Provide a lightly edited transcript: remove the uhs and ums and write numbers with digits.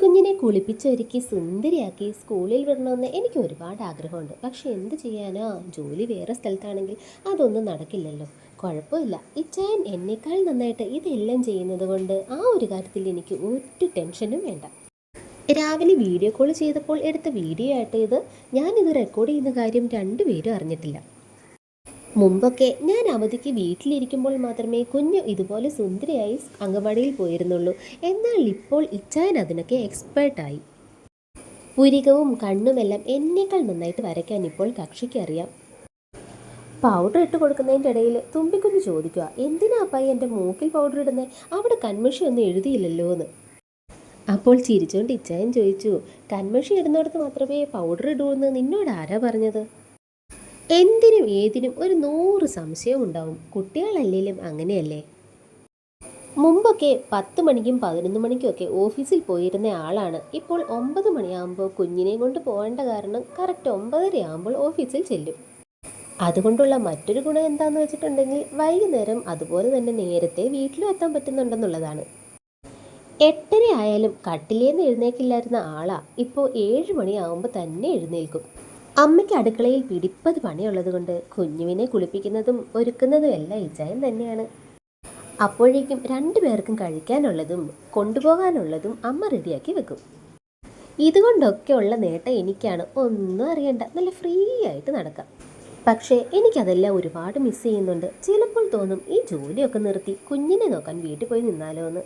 കുഞ്ഞിനെ കുളിപ്പിച്ചൊരുക്കി സുന്ദരിയാക്കി സ്കൂളിൽ വിടണമെന്ന് എനിക്ക് ഒരുപാട് ആഗ്രഹമുണ്ട്. പക്ഷെ എന്ത് ചെയ്യാനാ, ജോലി വേറെ സ്ഥലത്താണെങ്കിൽ അതൊന്നും നടക്കില്ലല്ലോ. കുഴപ്പമില്ല, ഇച്ചായൻ എന്നേക്കാൾ നന്നായിട്ട് ഇതെല്ലാം ചെയ്യുന്നത് കൊണ്ട് ആ ഒരു കാര്യത്തിൽ എനിക്ക് ഒരു ടെൻഷനും വേണ്ട. രാവിലെ വീഡിയോ കോൾ ചെയ്തപ്പോൾ എടുത്ത വീഡിയോ ആയിട്ട് ഞാനിത് റെക്കോർഡ് ചെയ്യുന്ന കാര്യം രണ്ടുപേരും അറിഞ്ഞിട്ടില്ല. മുമ്പൊക്കെ ഞാൻ അവധിക്ക് വീട്ടിലിരിക്കുമ്പോൾ മാത്രമേ കുഞ്ഞ് ഇതുപോലെ സുന്ദരിയായി അംഗൻവാടിയിൽ പോയിരുന്നുള്ളൂ. എന്നാൽ ഇപ്പോൾ ഇച്ചായൻ അതിനൊക്കെ എക്സ്പേർട്ടായി. പുരികവും കണ്ണുമെല്ലാം എന്നേക്കാൾ നന്നായിട്ട് വരയ്ക്കാൻ ഇപ്പോൾ കക്ഷിക്കറിയാം. പൗഡർ ഇട്ട് കൊടുക്കുന്നതിൻ്റെ ഇടയിൽ തുമ്പിക്കുഞ്ഞ് ചോദിക്കുക, എന്തിനാ അപ്പായി എൻ്റെ മൂക്കിൽ പൗഡർ ഇടുന്നത്, അവിടെ കൺമഷി ഒന്നും എഴുതിയില്ലല്ലോ എന്ന്. അപ്പോൾ ചിരിച്ചുകൊണ്ട് ഇച്ചായൻ ചോദിച്ചു, കൺമഷി ഇടുന്നിടത്ത് മാത്രമേ പൗഡർ ഇടൂ എന്ന് നിന്നോട് ആരാ പറഞ്ഞത്? എന്തിനും ഏതിനും ഒരു 100 സംശയം ഉണ്ടാവും. കുട്ടികളല്ലേലും അങ്ങനെയല്ലേ. മുമ്പൊക്കെ 10 മണിക്കും 11 മണിക്കും ഒക്കെ ഓഫീസിൽ പോയിരുന്ന ആളാണ്. ഇപ്പോൾ 9 മണിയാകുമ്പോൾ കുഞ്ഞിനെയും കൊണ്ട് പോകേണ്ട കാരണം കറക്റ്റ് 9:30 ആകുമ്പോൾ ഓഫീസിൽ ചെല്ലും. അതുകൊണ്ടുള്ള മറ്റൊരു ഗുണം എന്താണെന്ന് വെച്ചിട്ടുണ്ടെങ്കിൽ വൈകുന്നേരം അതുപോലെ തന്നെ നേരത്തെ വീട്ടിലും എത്താൻ പറ്റുന്നുണ്ടെന്നുള്ളതാണ്. 8:30 ആയാലും കട്ടിലേന്ന് എഴുന്നേക്കില്ലായിരുന്ന ആളാ ഇപ്പോൾ 7 മണിയാകുമ്പോൾ തന്നെ എഴുന്നേൽക്കും. അമ്മയ്ക്ക് അടുക്കളയിൽ പിടിപ്പത് പണിയുള്ളത് കൊണ്ട് കുഞ്ഞുവിനെ കുളിപ്പിക്കുന്നതും ഒരുക്കുന്നതും എല്ലാം ഇച്ചായൻ തന്നെയാണ്. അപ്പോഴേക്കും 2 പേർക്കും കഴിക്കാനുള്ളതും കൊണ്ടുപോകാനുള്ളതും അമ്മ റെഡിയാക്കി വെക്കും. ഇതുകൊണ്ടൊക്കെ ഉള്ള നേട്ടം എനിക്കാണ്. ഒന്നും അറിയണ്ട, നല്ല ഫ്രീ ആയിട്ട് നടക്കാം. പക്ഷേ എനിക്കതെല്ലാം ഒരുപാട് മിസ് ചെയ്യുന്നുണ്ട്. ചിലപ്പോൾ തോന്നും ഈ ജോലിയൊക്കെ നിർത്തി കുഞ്ഞിനെ നോക്കാൻ വീട്ടിൽ പോയി നിന്നാലോ എന്ന്.